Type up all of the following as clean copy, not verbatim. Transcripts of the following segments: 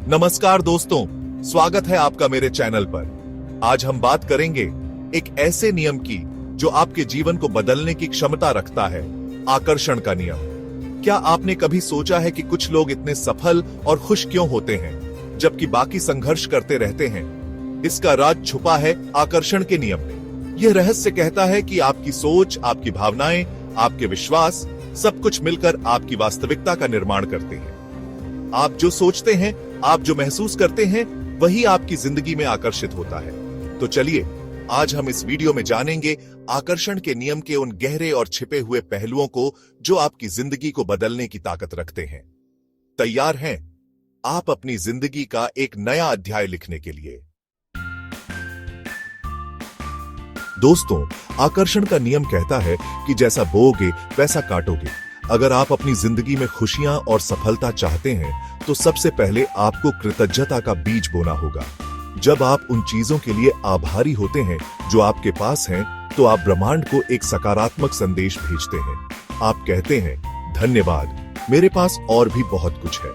नमस्कार दोस्तों, स्वागत है आपका मेरे चैनल पर। आज हम बात करेंगे एक ऐसे नियम की जो आपके जीवन को बदलने की क्षमता रखता है, आकर्षण का नियम। क्या आपने कभी सोचा है कि कुछ लोग इतने सफल और खुश क्यों होते हैं जबकि बाकी संघर्ष करते रहते हैं? इसका राज छुपा है आकर्षण के नियम में। यह रहस्य कहता है कि आपकी सोच, आपकी भावनाएं, आपके विश्वास, सब कुछ मिलकर आपकी वास्तविकता का निर्माण करते हैं। आप जो सोचते हैं, आप जो महसूस करते हैं, वही आपकी जिंदगी में आकर्षित होता है। तो चलिए आज हम इस वीडियो में जानेंगे आकर्षण के नियम के उन गहरे और छिपे हुए पहलुओं को जो आपकी जिंदगी को बदलने की ताकत रखते हैं। तैयार हैं आप अपनी जिंदगी का एक नया अध्याय लिखने के लिए? दोस्तों, आकर्षण का नियम कहता है कि जैसा बोओगे वैसा काटोगे। अगर आप अपनी जिंदगी में खुशियां और सफलता चाहते हैं तो सबसे पहले आपको कृतज्ञता का बीज बोना होगा। जब आप उन चीजों के लिए आभारी होते हैं जो आपके पास हैं, तो आप ब्रह्मांड को एक सकारात्मक संदेश भेजते हैं। आप कहते हैं, धन्यवाद, मेरे पास और भी बहुत कुछ है।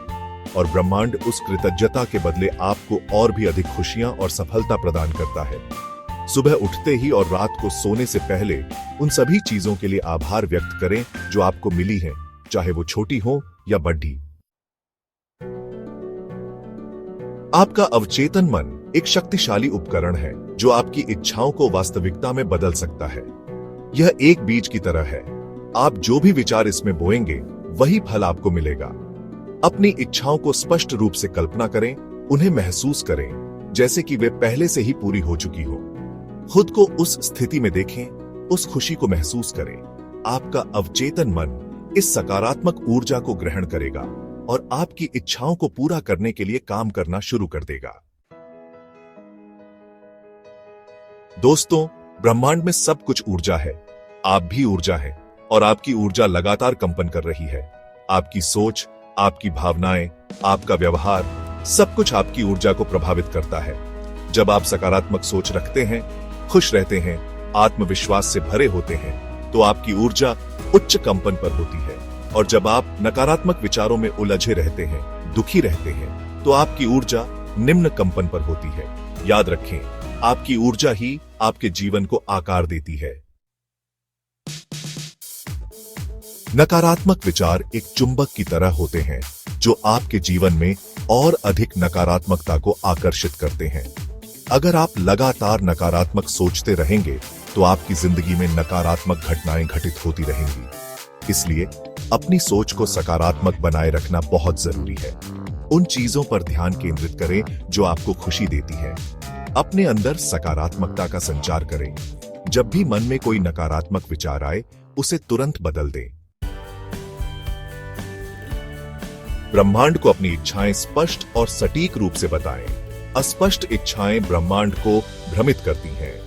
और ब्रह्मांड उस कृतज्ञता के बदले आपको और भी अधिक खुशियां और सफलता प्रदान करता है। सुबह उठते ही और रात को सोने से पहले उन सभी चीजों के लिए आभार व्यक्त करें जो आपको मिली हैं, चाहे वो छोटी हो या बड़ी। आपका अवचेतन मन एक शक्तिशाली उपकरण है जो आपकी इच्छाओं को वास्तविकता में बदल सकता है। यह एक बीज की तरह है। आप जो भी विचार इसमें बोएंगे, वही फल आपको मिलेगा। अपनी इच्छाओं को स्पष्ट रूप से कल्पना करें, उन्हें महसूस करें जैसे कि वे पहले से ही पूरी हो चुकी हो। खुद को उस स्थिति में देखें, उस खुशी को महसूस करें। आपका अवचेतन मन इस सकारात्मक ऊर्जा को ग्रहण करेगा और आपकी इच्छाओं को पूरा करने के लिए काम करना शुरू कर देगा। दोस्तों, ब्रह्मांड में सब कुछ ऊर्जा है। आप भी ऊर्जा हैं और आपकी ऊर्जा लगातार कंपन कर रही है। आपकी सोच, आपकी भावनाएं, आपका व्यवहार, सब कुछ आपकी ऊर्जा को प्रभावित करता है। जब आप सकारात्मक सोच रखते हैं, खुश रहते हैं, आत्मविश्वास से भरे होते हैं, तो आपकी ऊर्जा उच्च कंपन पर होती है। और जब आप नकारात्मक विचारों में उलझे रहते हैं, दुखी रहते हैं, तो आपकी ऊर्जा निम्न कंपन पर होती है। याद रखें, आपकी ऊर्जा ही आपके जीवन को आकार देती है। नकारात्मक विचार एक चुंबक की तरह होते हैं जो आपके जीवन में और अधिक नकारात्मकता को आकर्षित करते हैं। अगर आप लगातार नकारात्मक सोचते रहेंगे तो आपकी जिंदगी में नकारात्मक घटनाएं घटित होती रहेंगी। इसलिए अपनी सोच को सकारात्मक बनाए रखना बहुत जरूरी है। उन चीजों पर ध्यान केंद्रित करें जो आपको खुशी देती है। अपने अंदर सकारात्मकता का संचार करें। जब भी मन में कोई नकारात्मक विचार आए, उसे तुरंत बदल दें। ब्रह्मांड को अपनी इच्छाएं स्पष्ट और सटीक रूप से बताएं। अस्पष्ट इच्छाएं ब्रह्मांड को भ्रमित करती हैं।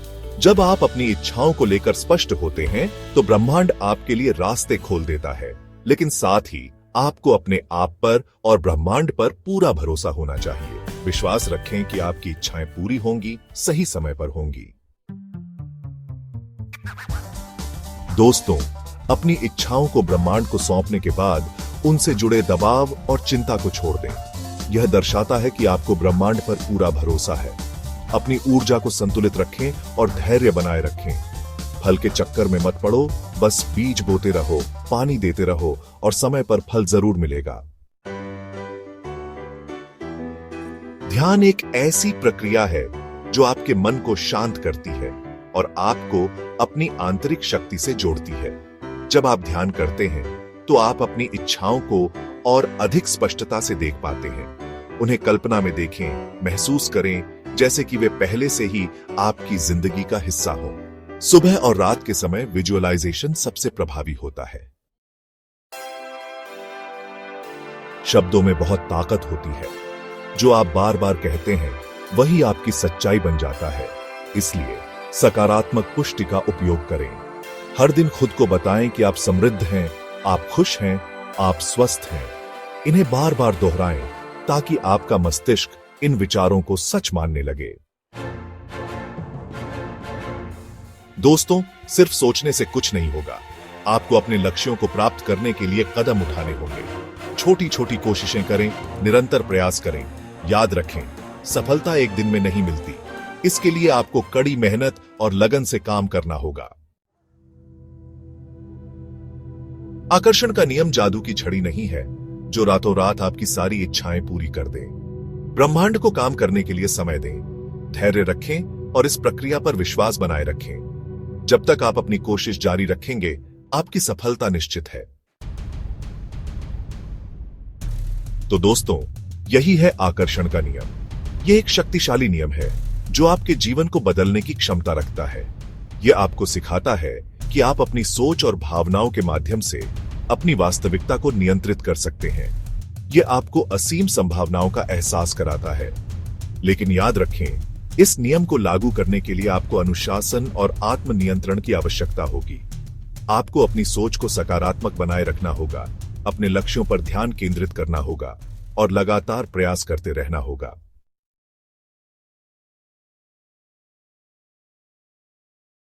जब आप अपनी इच्छाओं को लेकर स्पष्ट होते हैं, तो ब्रह्मांड आपके लिए रास्ते खोल देता है। लेकिन साथ ही आपको अपने आप पर और ब्रह्मांड पर पूरा भरोसा होना चाहिए। विश्वास रखें कि आपकी इच्छाएं पूरी होंगी, सही समय पर होंगी। दोस्तों, अपनी इच्छाओं को ब्रह्मांड को सौंपने के बाद उनसे जुड़े दबाव और चिंता को छोड़ दें। यह दर्शाता है कि आपको ब्रह्मांड पर पूरा भरोसा है। अपनी ऊर्जा को संतुलित रखें और धैर्य बनाए रखें। फल के चक्कर में मत पड़ो, बस बीज बोते रहो, पानी देते रहो और समय पर फल जरूर मिलेगा। ध्यान एक ऐसी प्रक्रिया है जो आपके मन को शांत करती है और आपको अपनी आंतरिक शक्ति से जोड़ती है। जब आप ध्यान करते हैं तो आप अपनी इच्छाओं को और अधिक स्पष्टता से देख पाते हैं। उन्हें कल्पना में देखें, महसूस करें जैसे कि वे पहले से ही आपकी जिंदगी का हिस्सा हो। सुबह और रात के समय विजुअलाइजेशन सबसे प्रभावी होता है। शब्दों में बहुत ताकत होती है। जो आप बार बार कहते हैं, वही आपकी सच्चाई बन जाता है। इसलिए सकारात्मक पुष्टि का उपयोग करें। हर दिन खुद को बताएं कि आप समृद्ध हैं, आप खुश हैं, आप स्वस्थ हैं। इन्हें बार बार दोहराएं ताकि आपका मस्तिष्क इन विचारों को सच मानने लगे। दोस्तों, सिर्फ सोचने से कुछ नहीं होगा। आपको अपने लक्ष्यों को प्राप्त करने के लिए कदम उठाने होंगे। छोटी छोटी कोशिशें करें, निरंतर प्रयास करें याद रखें, सफलता एक दिन में नहीं मिलती। इसके लिए आपको कड़ी मेहनत और लगन से काम करना होगा। आकर्षण का नियम जादू की छड़ी नहीं है जो रातों रात आपकी सारी इच्छाएं पूरी कर दे। ब्रह्मांड को काम करने के लिए समय दें, धैर्य रखें और इस प्रक्रिया पर विश्वास बनाए रखें। जब तक आप अपनी कोशिश जारी रखेंगे, आपकी सफलता निश्चित है। तो दोस्तों, यही है आकर्षण का नियम। यह एक शक्तिशाली नियम है जो आपके जीवन को बदलने की क्षमता रखता है। यह आपको सिखाता है कि आप अपनी सोच और भावनाओं के माध्यम से अपनी वास्तविकता को नियंत्रित कर सकते हैं। यह आपको असीम संभावनाओं का एहसास कराता है। लेकिन याद रखें, इस नियम को लागू करने के लिए आपको अनुशासन और आत्मनियंत्रण की आवश्यकता होगी। आपको अपनी सोच को सकारात्मक बनाए रखना होगा, अपने लक्ष्यों पर ध्यान केंद्रित करना होगा और लगातार प्रयास करते रहना होगा।